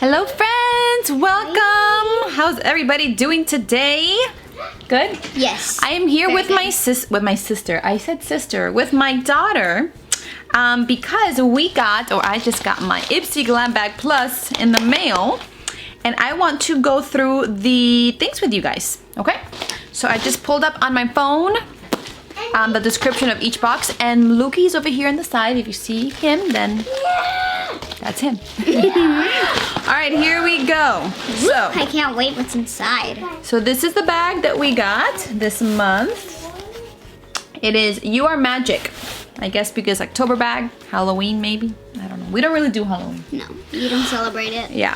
Hello friends, welcome. How's everybody doing today? Good? Yes. I am here with my sister. I said sister, with my daughter. Because I just got my Ipsy Glam Bag Plus in the mail. And I want to go through the things with you guys, okay? So I just pulled up on my phone the description of each box. And Lukey's over here on the side. If you see him, then that's him. All right, here we go. So I can't wait what's inside. So this is the bag that we got this month. It is You Are Magic. I guess because October bag, Halloween maybe. I don't know. We don't really do Halloween. No, you don't celebrate it. Yeah,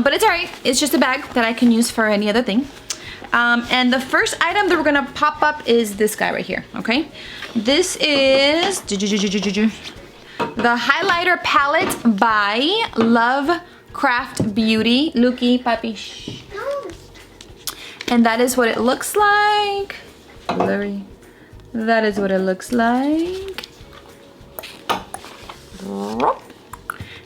but it's all right. It's just a bag that I can use for any other thing. And the first item that we're gonna pop up is this guy right here, okay? This is the highlighter palette by Love Craft Beauty. Lukey, papi, shh. And that is what it looks like. Blurry. That is what it looks like.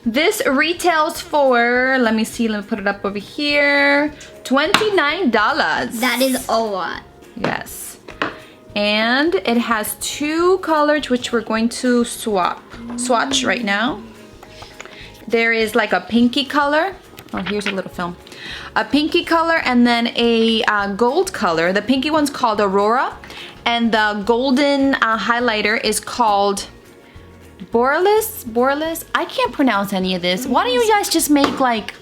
This retails for, let me put it up over here, $29. That is a lot. Yes. And it has two colors which we're going to swatch right now. There is like a pinky color. Oh, here's a little film. A pinky color and then a gold color. The pinky one's called Aurora. And the golden highlighter is called Borealis. I can't pronounce any of this. Why don't you guys just make like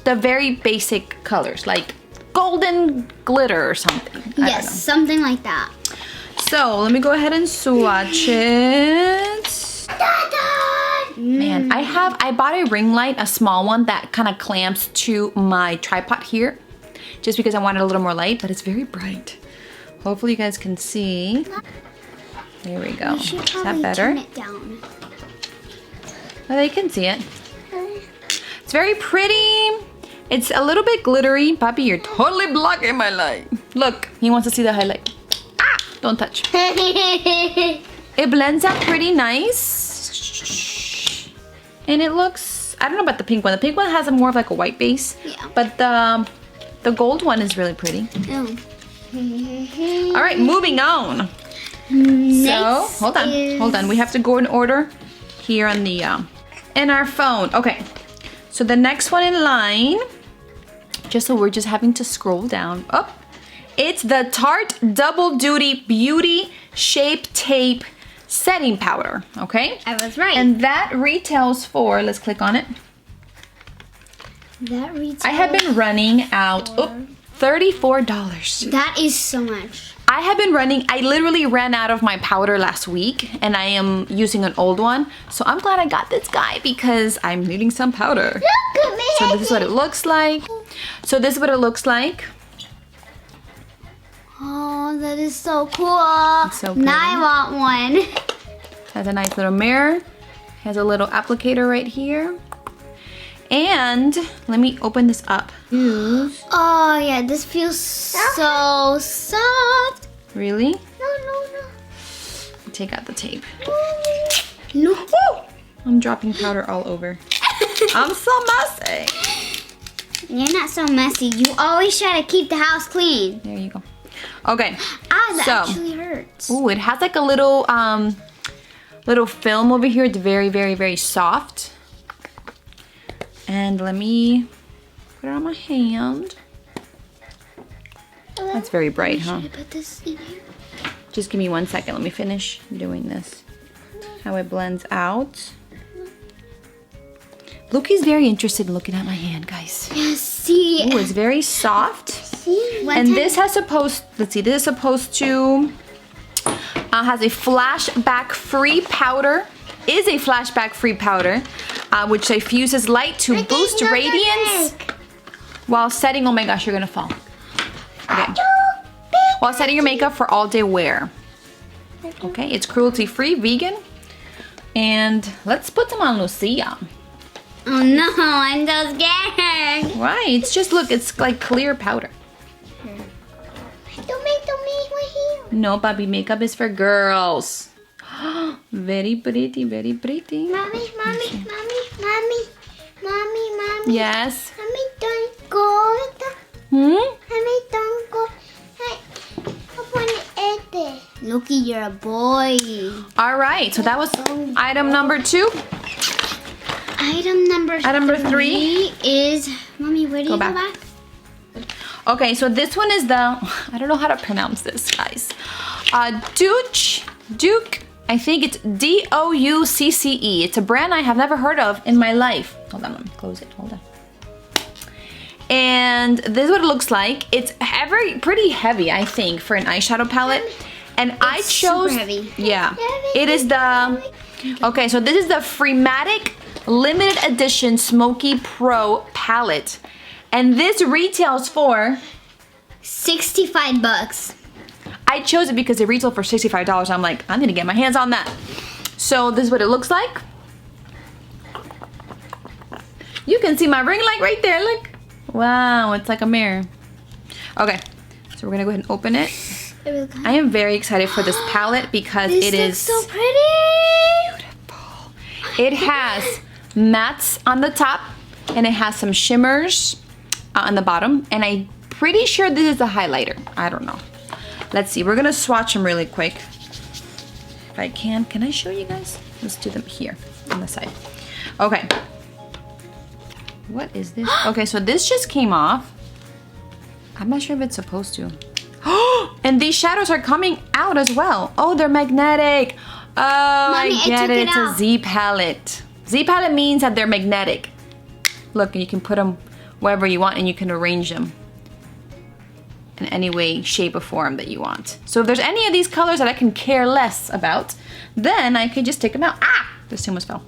the very basic colors, like golden glitter or something? Yes, something like that. So let me go ahead and swatch it. Man, I bought a ring light, a small one that kind of clamps to my tripod here, just because I wanted a little more light, but it's very bright. Hopefully you guys can see. There we go. Is that better? Turn it down. Well, they can see it. It's very pretty. It's a little bit glittery. Papi, you're totally blocking my light. Look, he wants to see the highlight. Ah, don't touch. It blends out pretty nice. And it looks, I don't know about the pink one. The pink one has more of like a white base. Yeah. But the gold one is really pretty. Oh. All right, moving on. So, hold on. We have to go in order here on the, in our phone. Okay, so the next one in line, we're just having to scroll down. Oh, it's the Tarte Double Duty Beauty Shape Tape Setting Powder, okay? I was right. And that retails for, let's click on it. That retails I have been running out, $34. That is so much. I literally ran out of my powder last week and I am using an old one. So I'm glad I got this guy because I'm needing some powder. Look at me. So this is what it looks like. Oh, that is so cool. It's so pretty. Now I want one. Has a nice little mirror. Has a little applicator right here. And let me open this up. Oh yeah, this feels so soft. Really? No. Take out the tape. Look. Woo! I'm dropping powder all over. I'm so messy. You're not so messy. You always try to keep the house clean. There you go. Okay. That actually hurts. Ooh, it has like a little film over here. It's very, very, very soft. And let me put it on my hand. That's very bright, huh? Should I put this in here? Just give me 1 second. Let me finish doing this. How it blends out. Lukey's very interested in looking at my hand, guys. Yes, see. Ooh, it's very soft. See? And this is supposed to has a flashback free powder. Is a flashback free powder, which diffuses light to boost radiance while setting. Oh my gosh, you're gonna fall. Okay. While setting your makeup for all day wear. Okay, it's cruelty free, vegan, and let's put some on Lucia. Oh no, I'm so scared. Why? It's just look. It's like clear powder. Don't make my hair. No, Bobby, makeup is for girls. Very pretty, very pretty. Mommy. Yes. Loki, you're a boy. All right, so that was item number 2. Item number 3 is, Mommy, where do you go back? Okay, so this one is the, I don't know how to pronounce this, guys. Duke, I think it's D-O-U-C-C-E. It's a brand I have never heard of in my life. Hold on, let me close it, hold on. And this is what it looks like. It's pretty heavy, I think, for an eyeshadow palette. And I chose, super heavy. Yeah, it is the, okay, so this is the Freematic Limited Edition Smokey Pro palette. And this retails for $65. I chose it because it retailed for $65. I'm like, I'm gonna get my hands on that. So this is what it looks like. You can see my ring light right there, look. Wow, it's like a mirror. Okay, so we're gonna go ahead and open it. I am very excited for this palette because it is so pretty. Beautiful. It has mattes on the top and it has some shimmers on the bottom, and I'm pretty sure this is a highlighter. I don't know. Let's see, we're gonna swatch them really quick. If I can I show you guys? Let's do them here on the side. Okay. What is this? Okay, so this just came off. I'm not sure if it's supposed to. And these shadows are coming out as well. Oh, they're magnetic. Oh, Mommy, I get it. It's out. a Z palette. Z palette means that they're magnetic. Look, and you can put them wherever you want and you can arrange them in any way, shape, or form that you want. So if there's any of these colors that I can care less about, then I could just take them out. Ah! This almost fell.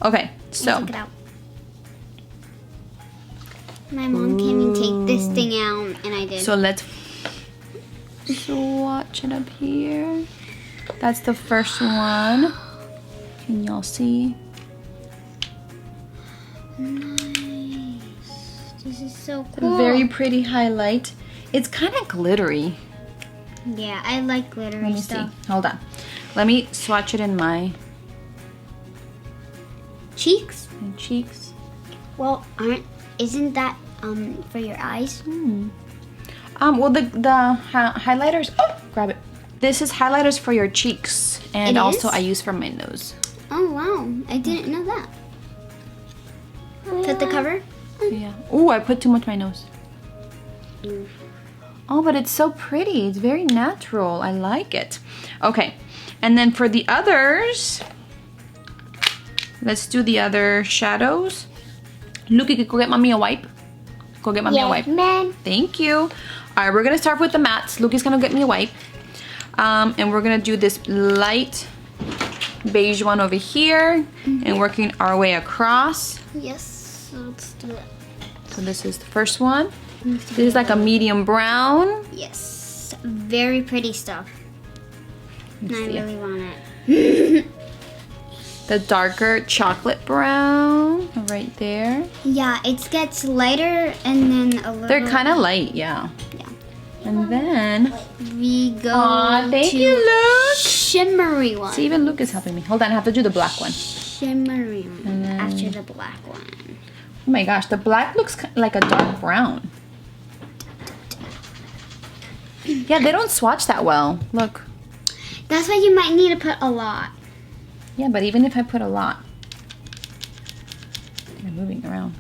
Okay, so. Take it out. My mom came and take this thing out, and I did. So let's swatch it up here. That's the first one. Can y'all see? Nice. This is so cool. Very pretty highlight. It's kind of glittery. Yeah, I like glittery Let me stuff. see. Hold on. Let me swatch it in my Cheeks? cheeks. Well, isn't that for your eyes? Well, the highlighters. Oh, grab it. This is highlighters for your cheeks, and It also is? I use for my nose. Oh wow, I didn't know that. Put the cover. Yeah. Oh, I put too much on my nose. Oh, but it's so pretty. It's very natural. I like it. Okay, and then for the others, let's do the other shadows. Luki, go get mommy a wipe. Go get mommy a wipe. Man. Thank you. All right, we're gonna start with the mattes. Luki's gonna get me a wipe. And we're gonna do this light beige one over here and working our way across. Yes, let's do it. So this is the first one. This is like a medium brown. Yes, very pretty stuff. I see it. really want it. The darker chocolate brown right there. Yeah, it gets lighter and then a little. They're kind of light, yeah. Yeah. And then, We go aw, thank to you, Luke. shimmery one. See, even Luke is helping me. Hold on, I have to do the black one. Shimmery one And then- after the black one. Oh my gosh, the black looks like a dark brown. Yeah, they don't swatch that well. Look. That's why you might need to put a lot. Yeah, but even if I put a lot, they're moving around.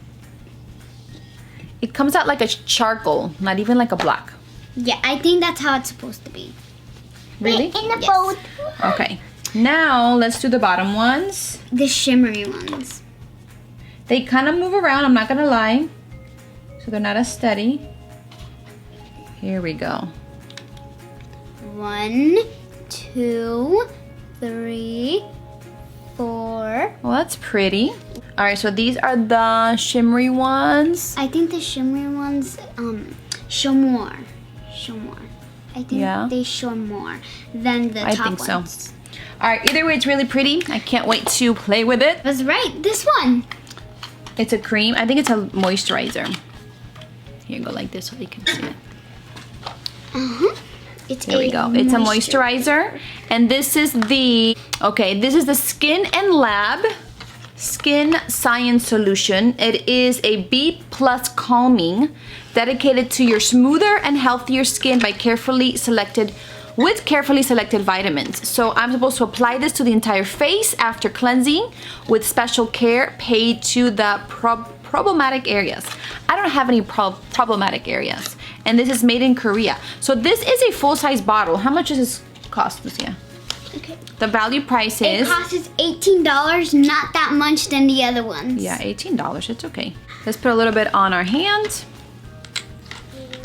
It comes out like a charcoal, not even like a black. Yeah, I think that's how it's supposed to be. Really? In the boat. Okay. Now let's do the bottom ones. The shimmery ones. They kind of move around, I'm not gonna lie. So they're not as steady. Here we go. 1, 2, 3, 4. Well, that's pretty. All right, so these are the shimmery ones. I think the shimmery ones show more. I think Yeah? they show more than the I top think so. ones. All right, either way, it's really pretty. I can't wait to play with it. That's right. This one. It's a cream. I think it's a moisturizer. Here, go like this so you can see it. It's There we go. It's a moisturizer. And this is the, okay, this is the Skin&Lab Skin Science Solution. It is a B+ calming dedicated to your smoother and healthier skin by carefully selected vitamins. So I'm supposed to apply this to the entire face after cleansing with special care paid to the problematic areas. I don't have any problematic areas. And this is made in Korea. So this is a full-size bottle. How much does this cost, Lucia? Okay. The value price is... It costs $18, not that much than the other ones. Yeah, $18, it's okay. Let's put a little bit on our hands.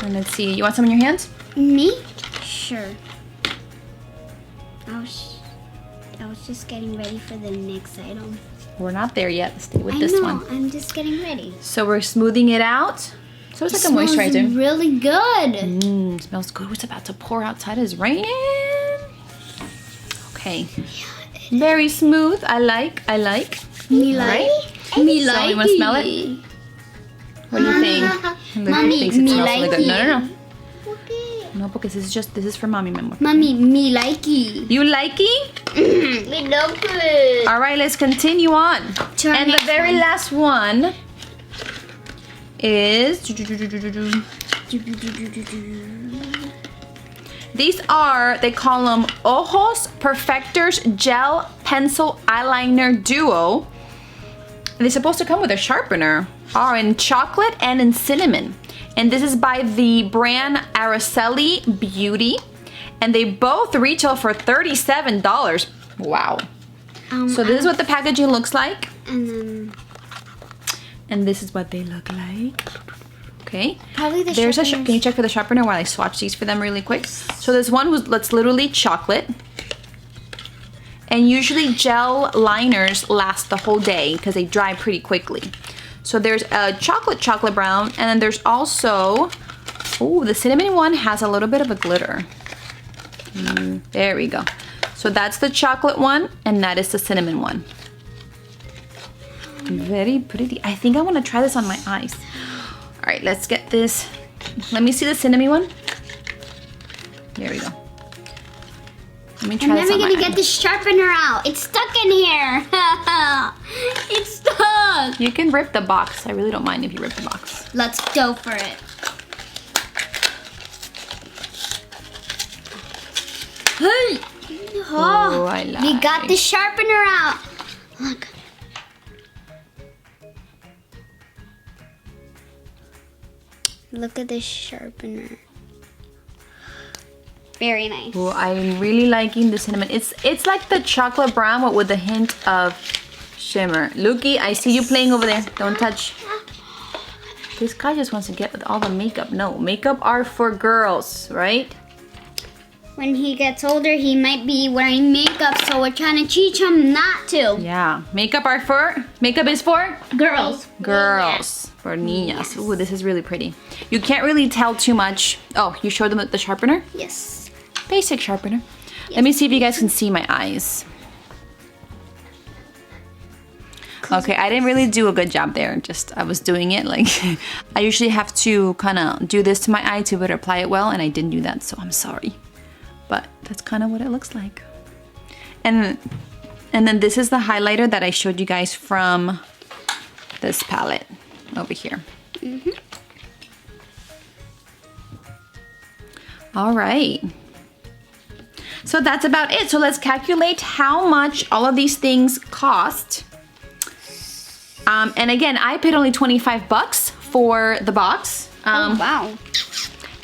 And let's see, you want some in your hands? Me? Sure. I was just getting ready for the next item. We're not there yet, stay with this one. I'm just getting ready. So we're smoothing it out. So it's like a moisturizer. Smells really good. Smells good. It's about to pour outside. It's raining. Okay. Very smooth. I like. Me like. Right? Me So like. you want to smell it? What do you think? Mommy, thinks it me smells like really good. No. it. No, because this is for mommy, mi amor. Mommy, me like it. You like it? We love it. All right, let's continue on. And the very last one is... These are, they call them Ojos Perfectors Gel Pencil Eyeliner Duo. And they're supposed to come with a sharpener. Are in chocolate and in cinnamon. And this is by the brand Araceli Beauty. And they both retail for $37. Wow. So this is what the packaging looks like. And this is what they look like. Okay. Probably the There's sharpeners. Can you check for the sharpener while I swatch these for them really quick? So this one that's literally chocolate. And usually gel liners last the whole day because they dry pretty quickly. So there's a chocolate brown, and then there's also, oh, the cinnamon one has a little bit of a glitter. There we go. So that's the chocolate one, and that is the cinnamon one. Very pretty. I think I want to try this on my eyes. All right, let's get this. Let me see the cinnamon one. There we go. Let me try this on my I'm never gonna eye. get the sharpener out. It's stuck in here. It's stuck. You can rip the box. I really don't mind if you rip the box. Let's go for it. Hey. Oh, I like. We got the sharpener out. Look. Look at this sharpener. Very nice. Oh, I'm really liking the cinnamon. It's like the chocolate brown, but with a hint of shimmer. Lukey, I see you playing over there. Don't touch. This guy just wants to get all the makeup. No, makeup are for girls, right? When he gets older, he might be wearing makeup, so we're trying to teach him not to. Yeah, makeup is for Girls. girls. For niñas. Ooh, this is really pretty. You can't really tell too much. Oh, you showed them the sharpener? Yes. Basic sharpener. Let me see if you guys can see my eyes. Okay, I didn't really do a good job there. I was doing it like, I usually have to kind of do this to my eye to better apply it well, and I didn't do that, so I'm sorry. But that's kind of what it looks like. And then this is the highlighter that I showed you guys from this palette over here. All right. So that's about it. So let's calculate how much all of these things cost. And again, I paid only $25 for the box. Oh, wow.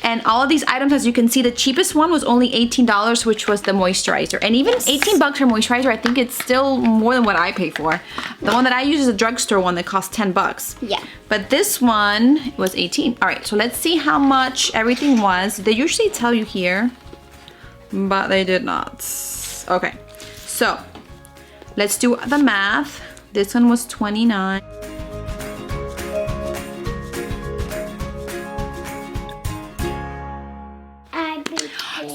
And all of these items, as you can see, the cheapest one was only $18, which was the moisturizer. And even $18 for moisturizer, I think it's still more than what I pay for. The one that I use is a drugstore one that costs $10. Yeah. But this one was $18. All right, so let's see how much everything was. They usually tell you here, but they did not. Okay, so let's do the math. This one was $29.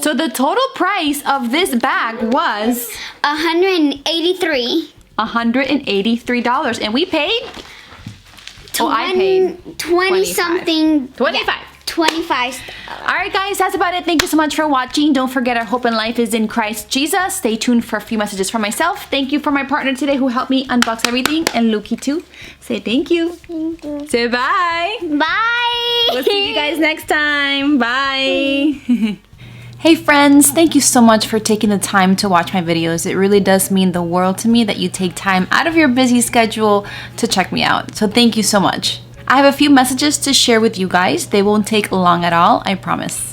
So the total price of this bag was $183. $183, and we paid. I paid 20 something. 25. Yeah. 25 stars. Alright guys, that's about it. Thank you so much for watching. Don't forget our hope in life is in Christ Jesus. Stay tuned for a few messages from myself. Thank you for my partner today who helped me unbox everything, and Luki too. Say thank you. Thank you. Say bye. Bye. We'll see you guys next time. Bye. Hey friends, thank you so much for taking the time to watch my videos. It really does mean the world to me that you take time out of your busy schedule to check me out. So thank you so much. I have a few messages to share with you guys. They won't take long at all, I promise.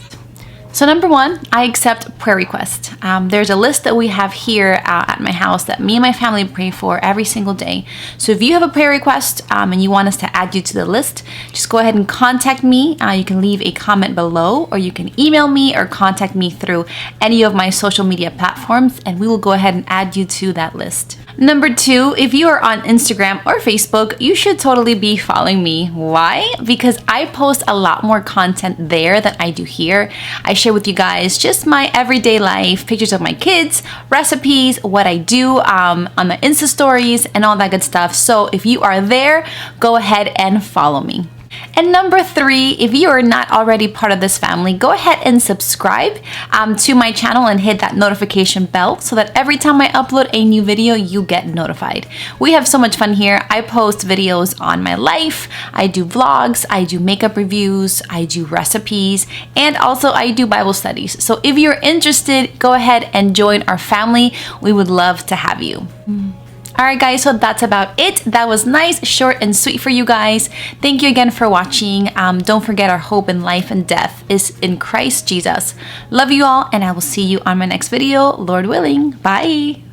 So number one, I accept prayer requests. There's a list that we have here at my house that me and my family pray for every single day. So if you have a prayer request and you want us to add you to the list, just go ahead and contact me. You can leave a comment below, or you can email me or contact me through any of my social media platforms, and we will go ahead and add you to that list. Number two, if you are on Instagram or Facebook, you should totally be following me. Why? Because I post a lot more content there than I do here. I share with you guys just my everyday life, pictures of my kids, recipes, what I do on the Insta stories, and all that good stuff. So if you are there, go ahead and follow me. And number three, if you are not already part of this family, go ahead and subscribe to my channel and hit that notification bell so that every time I upload a new video, you get notified. We have so much fun here. I post videos on my life, I do vlogs, I do makeup reviews, I do recipes, and also I do Bible studies. So if you're interested, go ahead and join our family. We would love to have you. Alright guys, so that's about it. That was nice, short, and sweet for you guys. Thank you again for watching. Don't forget our hope in life and death is in Christ Jesus. Love you all, and I will see you on my next video, Lord willing. Bye!